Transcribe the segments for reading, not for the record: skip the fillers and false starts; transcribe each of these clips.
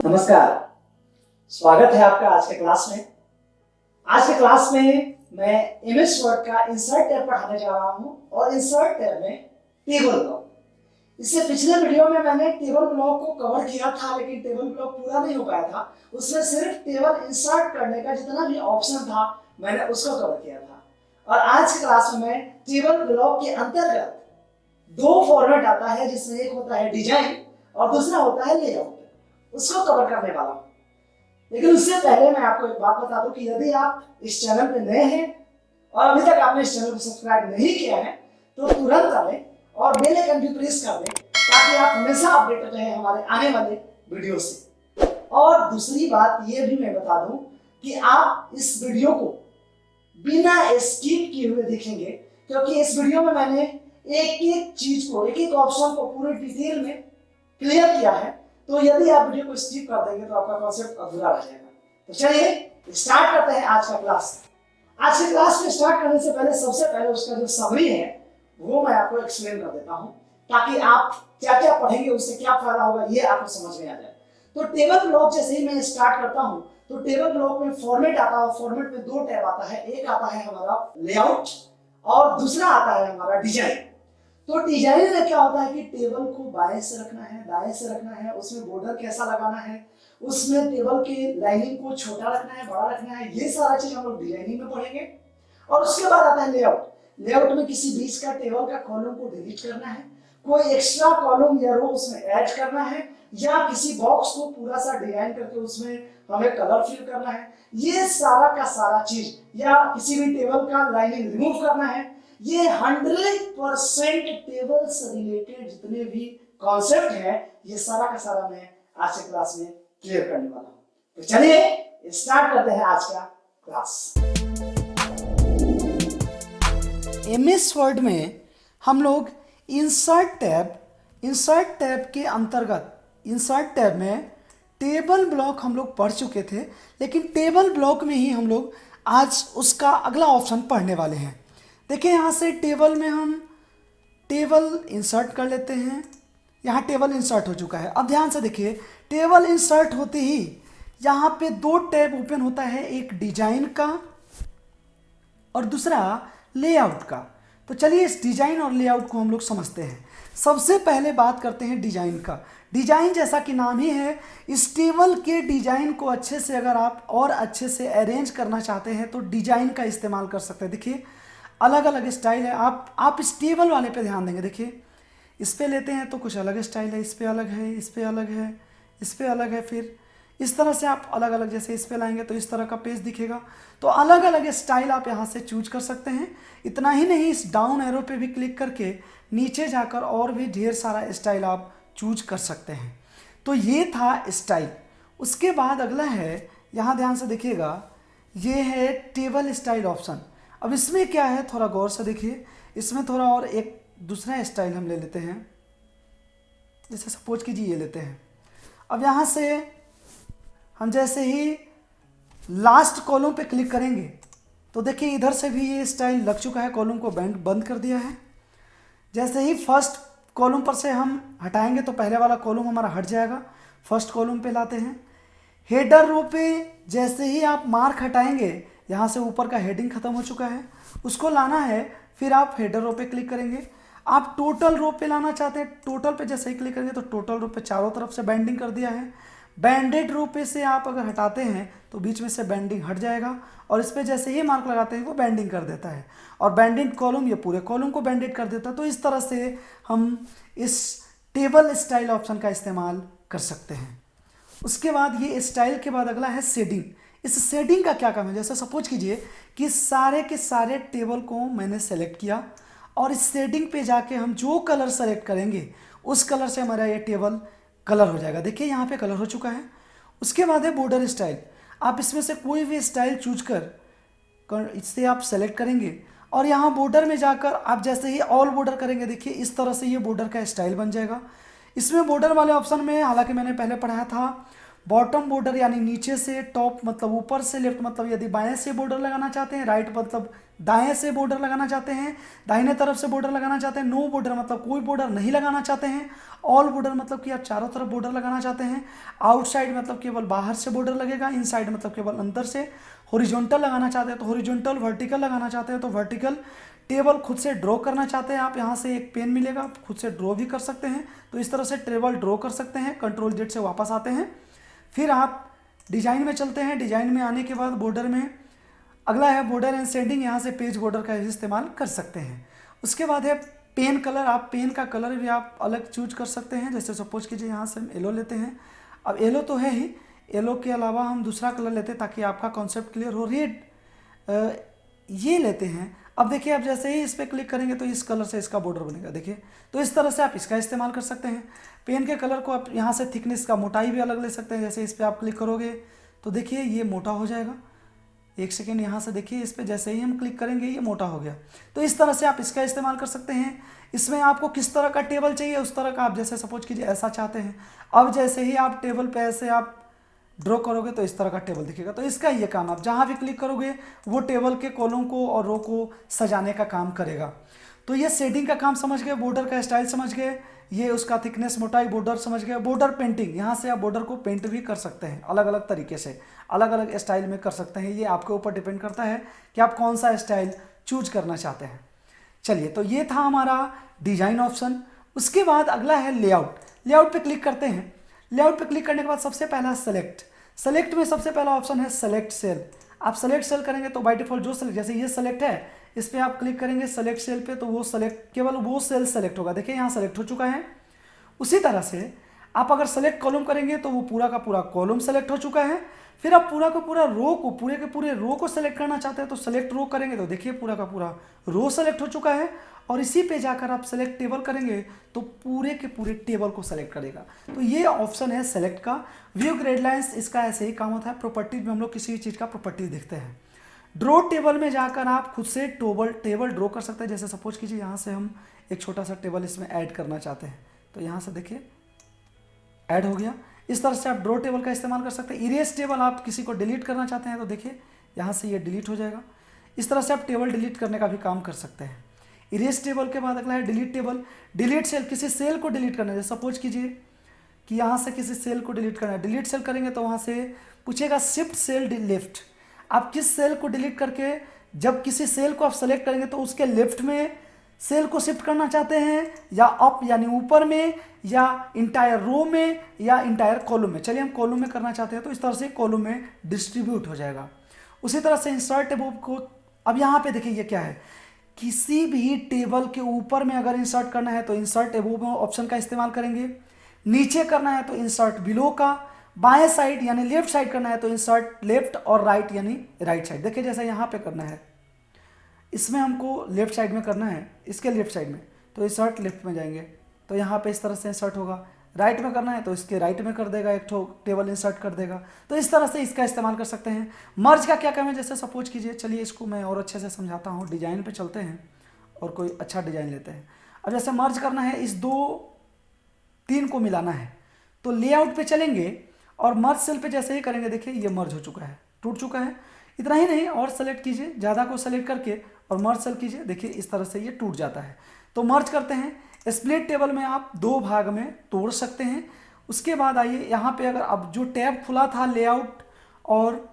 नमस्कार। स्वागत है आपका आज के क्लास में। आज के क्लास में मैं एमएस वर्ड का इंसर्ट टैब पढ़ाने जा रहा हूं और इंसर्ट टैब में टेबल ब्लॉक। इससे पिछले वीडियो में मैंने टेबल ब्लॉक को कवर किया था, लेकिन टेबल ब्लॉक पूरा नहीं हो पाया था। उसमें सिर्फ टेबल इंसर्ट करने का जितना भी ऑप्शन था मैंने उसको कवर किया था। और आज की क्लास में मैं टेबल ब्लॉक के अंतर्गत दो फॉर्मेट आता है, जिसमें एक होता है डिजाइन और दूसरा होता है लेआउट, उसको कवर करने वाला हूं। लेकिन उससे पहले मैं आपको एक बात बता दूं कि यदि आप इस चैनल पे नए हैं और अभी तक आपने इस चैनल को सब्सक्राइब नहीं किया है तो तुरंत कर लें और बेल आइकन भी प्रेस कर दें, ताकि आप हमेशा अपडेटेड रहें हमारे आने वाले वीडियो से। और दूसरी बात ये भी मैं बता दूं कि आप इस वीडियो को बिना स्किप किए हुए देखेंगे, क्योंकि इस वीडियो में मैंने एक एक चीज को, एक एक ऑप्शन को पूरे डिटेल में क्लियर किया है। तो यदि आप वीडियो को स्किप कर देंगे तो आपका कॉन्सेप्ट अधूरा रह जाएगा। तो चलिए स्टार्ट करते हैं आज का क्लास। आज के क्लास में स्टार्ट करने से पहले सबसे पहले उसका जो समरी है वो मैं आपको एक्सप्लेन कर देता हूं, ताकि आप क्या क्या पढ़ेंगे उससे क्या फायदा होगा ये आपको समझ में आ जाए। तो टेबल ब्लॉक जैसे ही मैं स्टार्ट करता हूं तो टेबल ब्लॉक में फॉर्मेट आता है। फॉर्मेट में दो टैब आता है, एक आता है हमारा लेआउट और दूसरा आता है हमारा डिजाइन। तो डिजाइन में क्या होता है कि टेबल को बाएं से रखना है, दाएं से रखना है, उसमें बॉर्डर कैसा लगाना है, उसमें टेबल के लाइनिंग को छोटा रखना है, बड़ा रखना है, ये सारा चीज हम लोग डिजाइनिंग में पढ़ेंगे। और उसके बाद आता है लेआउट। लेआउट में किसी बीच का टेबल का कॉलम को डिलीट करना है, कोई एक्स्ट्रा कॉलम या रो उसमें ऐड करना है, या किसी बॉक्स को पूरा सा डिजाइन करके उसमें हमें कलर फिल करना है, ये सारा का सारा चीज, या किसी भी टेबल का लाइनिंग रिमूव करना है, ये 100% टेबल से रिलेटेड जितने भी कॉन्सेप्ट है ये सारा का सारा मैं आज के क्लास में क्लियर करने वाला हूं। तो चलिए स्टार्ट करते हैं आज का क्लास। एमएस वर्ड में हम लोग इंसर्ट टैब के अंतर्गत इंसर्ट टैब में टेबल ब्लॉक हम लोग पढ़ चुके थे, लेकिन टेबल ब्लॉक में ही हम लोग आज उसका अगला ऑप्शन पढ़ने वाले हैं। देखिए यहाँ से टेबल में हम टेबल इंसर्ट कर लेते हैं। यहाँ टेबल इंसर्ट हो चुका है। अब ध्यान से देखिए, टेबल इंसर्ट होते ही यहाँ पे दो टैब ओपन होता है, एक डिजाइन का और दूसरा लेआउट का। तो चलिए इस डिजाइन और लेआउट को हम लोग समझते हैं। सबसे पहले बात करते हैं डिजाइन का। डिजाइन जैसा कि नाम ही है, इस टेबल के डिजाइन को अच्छे से अगर आप और अच्छे से अरेंज करना चाहते हैं तो डिजाइन का इस्तेमाल कर सकते हैं। देखिए अलग अलग स्टाइल है। आप इस टेबल वाले पे ध्यान देंगे। देखिए इस पे लेते हैं तो कुछ अलग स्टाइल है, इस पे अलग है, इस पे अलग है, इस पे अलग है। फिर इस तरह से आप अलग अलग, जैसे इस पे लाएंगे तो इस तरह का पेज दिखेगा। तो अलग अलग स्टाइल आप यहाँ से चूज कर सकते हैं। इतना ही नहीं, इस डाउन एरो पे भी क्लिक करके नीचे जाकर और भी ढेर सारा स्टाइल आप चूज कर सकते हैं। तो ये था स्टाइल। उसके बाद अगला है, यहाँ ध्यान से देखिएगा, ये है टेबल स्टाइल ऑप्शन। अब इसमें क्या है, थोड़ा गौर से देखिए। इसमें थोड़ा और एक दूसरा स्टाइल हम ले लेते हैं। जैसे सपोज कीजिए ये लेते हैं। अब यहाँ से हम जैसे ही लास्ट कॉलम पे क्लिक करेंगे तो देखिए इधर से भी ये स्टाइल लग चुका है। कॉलम को बंद कर दिया है। जैसे ही फर्स्ट कॉलम पर से हम हटाएंगे तो पहले वाला कॉलम हमारा हट जाएगा। फर्स्ट कॉलम पे लाते हैं। हेडर रो पे जैसे ही आप मार्क हटाएंगे, यहाँ से ऊपर का हेडिंग खत्म हो चुका है, उसको लाना है। फिर आप हेडर रो पे क्लिक करेंगे। आप टोटल रो पे लाना चाहते हैं, टोटल पे जैसे ही क्लिक करेंगे तो टोटल रो पे चारों तरफ से बैंडिंग कर दिया है। बैंडेड रो पे से आप अगर हटाते हैं तो बीच में से बैंडिंग हट जाएगा, और इस पे जैसे ही मार्क लगाते हैं वो बैंडिंग कर देता है। और बैंडेड कॉलम ये पूरे कॉलम को बैंडेड कर देता है। तो इस तरह से हम इस टेबल स्टाइल ऑप्शन का इस्तेमाल कर सकते हैं। उसके बाद ये स्टाइल के बाद अगला है शेडिंग। इस शेडिंग का क्या काम है, जैसे सपोज कीजिए कि सारे के सारे टेबल को मैंने सेलेक्ट किया और इस शेडिंग पे जाके हम जो कलर सेलेक्ट करेंगे उस कलर से हमारा ये टेबल कलर हो जाएगा। देखिए यहाँ पे कलर हो चुका है। उसके बाद है बॉर्डर स्टाइल। आप इसमें से कोई भी स्टाइल चूज कर इससे आप सेलेक्ट करेंगे और यहाँ बॉर्डर में जाकर आप जैसे ही ऑल बॉर्डर करेंगे, देखिए इस तरह से ये बॉर्डर का स्टाइल बन जाएगा। इसमें बॉर्डर वाले ऑप्शन में, हालांकि मैंने पहले पढ़ाया था, बॉटम बॉर्डर यानी नीचे से टॉप मतलब ऊपर से लेफ्ट मतलब यदि बाएं से बॉर्डर लगाना चाहते हैं, राइट मतलब दाएं से बॉर्डर लगाना चाहते हैं, दाहिने तरफ से बॉर्डर लगाना चाहते हैं, नो बॉर्डर मतलब कोई बॉर्डर नहीं लगाना चाहते हैं, ऑल बॉर्डर मतलब कि आप चारों तरफ बॉर्डर लगाना चाहते हैं, आउटसाइड मतलब केवल बाहर से बॉर्डर लगेगा, इनसाइड मतलब केवल अंदर से, हॉरिजॉन्टल लगाना चाहते हैं तो हॉरिजॉन्टल, वर्टिकल लगाना चाहते हैं तो वर्टिकल, टेबल खुद से ड्रॉ करना चाहते हैं आप, यहाँ से एक पेन मिलेगा, आप खुद से ड्रॉ भी कर सकते हैं। तो इस तरह से टेबल ड्रॉ कर सकते हैं। कंट्रोल जेड से वापस आते हैं, फिर आप डिजाइन में चलते हैं। डिजाइन में आने के बाद बॉर्डर में अगला है बॉर्डर एंड शेडिंग, यहाँ से पेज बॉर्डर का इस्तेमाल कर सकते हैं। उसके बाद है पेन कलर, आप पेन का कलर भी आप अलग चूज कर सकते हैं। जैसे सपोज कीजिए यहाँ से हम येलो लेते हैं, अब येलो तो है ही, येलो के अलावा हम दूसरा कलर लेते हैं ताकि आपका कॉन्सेप्ट क्लियर हो। रेड ये लेते हैं। अब देखिए आप जैसे ही इस पर क्लिक करेंगे तो इस कलर से इसका बॉर्डर बनेगा, देखिए। तो इस तरह से आप इसका इस्तेमाल कर सकते हैं। पेन के कलर को आप यहाँ से थिकनेस का मोटाई भी अलग ले सकते हैं। जैसे इस पर आप क्लिक करोगे तो देखिए ये मोटा हो जाएगा। एक सेकेंड यहाँ से देखिए, इस पर जैसे ही हम क्लिक करेंगे ये मोटा हो गया। तो इस तरह से आप इसका इस्तेमाल कर सकते हैं। इसमें आपको किस तरह का टेबल चाहिए उस तरह का आप जैसे सपोज कीजिए ऐसा चाहते हैं। अब जैसे ही आप टेबल पे ऐसे आप ड्रॉ करोगे तो इस तरह का टेबल दिखेगा। तो इसका ये काम, आप जहाँ भी क्लिक करोगे वो टेबल के कॉलम को और रो को सजाने का काम करेगा। तो ये शेडिंग का काम समझ गए, बॉर्डर का स्टाइल समझ गए, ये उसका थिकनेस मोटाई बॉर्डर समझ गए। बॉर्डर पेंटिंग, यहाँ से आप बॉर्डर को पेंट भी कर सकते हैं अलग अलग तरीके से, अलग अलग स्टाइल में कर सकते हैं। ये आपके ऊपर डिपेंड करता है कि आप कौन सा स्टाइल चूज करना चाहते हैं। चलिए, तो ये था हमारा डिजाइन ऑप्शन। उसके बाद अगला है लेआउट। लेआउट पे क्लिक करते हैं। लेआउट पे क्लिक करने के बाद सबसे पहला सेलेक्ट। सेलेक्ट में सबसे पहला ऑप्शन है सेलेक्ट सेल। आप सेलेक्ट सेल करेंगे तो बाय डिफॉल्ट जो सेलेक्ट, जैसे ये सेलेक्ट है, इस पर आप क्लिक करेंगे सेलेक्ट सेल पे तो वो सेलेक्ट, केवल वो सेल सेलेक्ट होगा। देखिए यहाँ सेलेक्ट हो चुका है। उसी तरह से आप अगर सेलेक्ट कॉलम करेंगे तो वो पूरा का पूरा कॉलम सेलेक्ट हो चुका है। फिर आप पूरा का पूरा रो को, पूरे के पूरे रो को सेलेक्ट करना चाहते हैं तो सेलेक्ट रो करेंगे तो देखिए पूरा का पूरा रो सेलेक्ट हो चुका है। और इसी पे जाकर आप सेलेक्ट टेबल करेंगे तो पूरे के पूरे टेबल को सेलेक्ट करेगा। तो ये ऑप्शन है सेलेक्ट का। व्यू ग्रेड लाइंस, इसका ऐसे ही काम होता है। प्रॉपर्टीज में हम लोग किसी भी चीज़ का प्रॉपर्टीज देखते हैं। ड्रॉ टेबल में जाकर आप खुद से टेबल ड्रॉ कर सकते हैं। जैसे सपोज कीजिए यहाँ से हम एक छोटा सा टेबल इसमें ऐड करना चाहते हैं तो यहाँ से देखिए ऐड हो गया। इस तरह से आप ड्रॉ टेबल का इस्तेमाल कर सकते हैं। इरेज टेबल, आप किसी को डिलीट करना चाहते हैं तो देखिए यहाँ से ये डिलीट हो जाएगा। इस तरह से आप टेबल डिलीट करने का भी काम कर सकते हैं। इरेज टेबल के बाद अगला है डिलीट टेबल। डिलीट सेल, किसी सेल को डिलीट करना है। सपोज कीजिए कि यहाँ से किसी सेल को डिलीट करना है। डिलीट सेल करेंगे तो वहाँ से पूछेगा शिफ्ट सेल लेफ्ट। आप किस सेल को डिलीट करके, जब किसी सेल को आप सेलेक्ट करेंगे तो उसके लेफ्ट में सेल को शिफ्ट करना चाहते हैं, या अप यानी ऊपर में, या इंटायर रो में, या इंटायर कॉलम में। चलिए हम कॉलम में करना चाहते हैं तो इस तरह से कॉलम में डिस्ट्रीब्यूट हो जाएगा। उसी तरह से इंसर्ट एबोव को, अब यहाँ पे देखिए ये क्या है, किसी भी टेबल के ऊपर में अगर इंसर्ट करना है तो इंसर्ट एबोव ऑप्शन का इस्तेमाल करेंगे। नीचे करना है तो इंसर्ट बिलो का। बाएं साइड यानी लेफ्ट साइड करना है तो इंसर्ट लेफ्ट, और राइट यानी राइट साइड। देखिए जैसा यहाँ पे करना है, इसमें हमको लेफ्ट साइड में करना है, इसके लेफ्ट साइड में तो इंसर्ट लेफ्ट में जाएंगे तो यहाँ पे इस तरह से इंसर्ट होगा। राइट में करना है तो इसके राइट में कर देगा, एक ठो टेबल इंसर्ट कर देगा। तो इस तरह से इसका इस्तेमाल कर सकते हैं। मर्ज का क्या काम है, जैसे सपोज कीजिए, चलिए इसको मैं और अच्छे से समझाता हूँ। डिजाइन पे चलते हैं और कोई अच्छा डिजाइन लेते हैं। अब जैसे मर्ज करना है, इस 2-3 को मिलाना है तो लेआउट पे चलेंगे और मर्ज सेल पे जैसे ही करेंगे देखिए ये मर्ज हो चुका है, टूट चुका है। इतना ही नहीं, और सेलेक्ट कीजिए, ज़्यादा को सेलेक्ट करके और मर्ज सेल कीजिए, देखिए इस तरह से ये टूट जाता है। तो मर्ज करते हैं। स्प्लिट टेबल में आप 2 भाग में तोड़ सकते हैं। उसके बाद आइए यहाँ पे, अगर अब जो टैब खुला था लेआउट और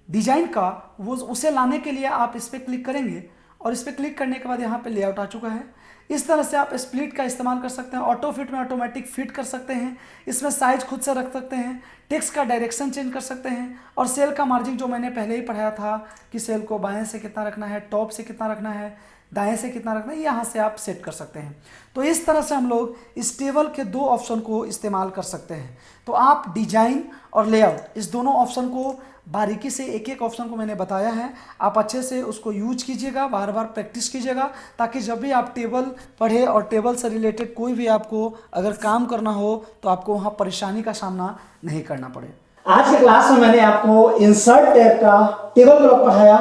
डिजाइन का, वो उसे लाने के लिए आप इस पर क्लिक करेंगे और इस पर क्लिक करने के बाद यहाँ पे लेआउट आ चुका है। इस तरह से आप स्प्लिट का इस्तेमाल कर सकते हैं। ऑटो फिट में ऑटोमेटिक फिट कर सकते हैं। इसमें साइज खुद से रख सकते हैं। टेक्स्ट का डायरेक्शन चेंज कर सकते हैं। और सेल का मार्जिन जो मैंने पहले ही पढ़ाया था कि सेल को बाएं से कितना रखना है, टॉप से कितना रखना है, दाएं से कितना रखना है, यहाँ से आप सेट कर सकते हैं। तो इस तरह से हम लोग इस टेबल के 2 ऑप्शन को इस्तेमाल कर सकते हैं। तो आप डिजाइन और लेआउट, इस दोनों ऑप्शन को बारीकी से, एक एक ऑप्शन को मैंने बताया है, आप अच्छे से उसको यूज कीजिएगा, बार बार प्रैक्टिस कीजिएगा, ताकि जब भी आप टेबल पढ़े और टेबल से रिलेटेड कोई भी आपको अगर काम करना हो तो आपको वहाँ परेशानी का सामना नहीं करना पड़े। आज के क्लास में मैंने आपको इंसर्ट टैब का टेबल ब्लॉक पढ़ाया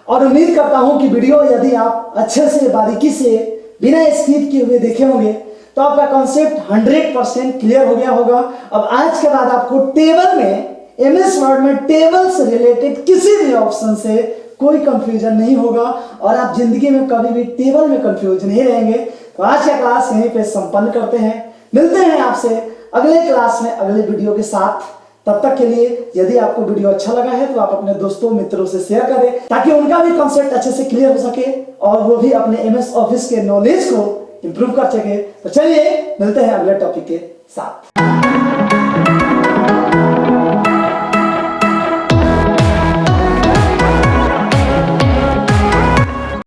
और उम्मीद करता हूँ कि वीडियो यदि आप अच्छे से बारीकी से बिना स्किप किए हुए देखे होंगे तो आपका कॉन्सेप्ट 100% क्लियर हो गया होगा। अब आज के बाद आपको टेबल में, एमएस वर्ड में टेबल से रिलेटेड किसी भी ऑप्शन से कोई कंफ्यूजन नहीं होगा और आप जिंदगी में कभी भी टेबल में कंफ्यूज नहीं रहेंगे। तो आज का क्लास यहीं पे संपन्न करते हैं। मिलते हैं आपसे अगले क्लास में अगले वीडियो के साथ। तब तक के लिए यदि आपको वीडियो अच्छा लगा है तो आप अपने दोस्तों मित्रों से शेयर करें ताकि उनका भी कॉन्सेप्ट अच्छे से क्लियर हो सके और वो भी अपने एमएस ऑफिस के नॉलेज को इंप्रूव कर सके। तो चलिए मिलते हैं अगले टॉपिक के साथ।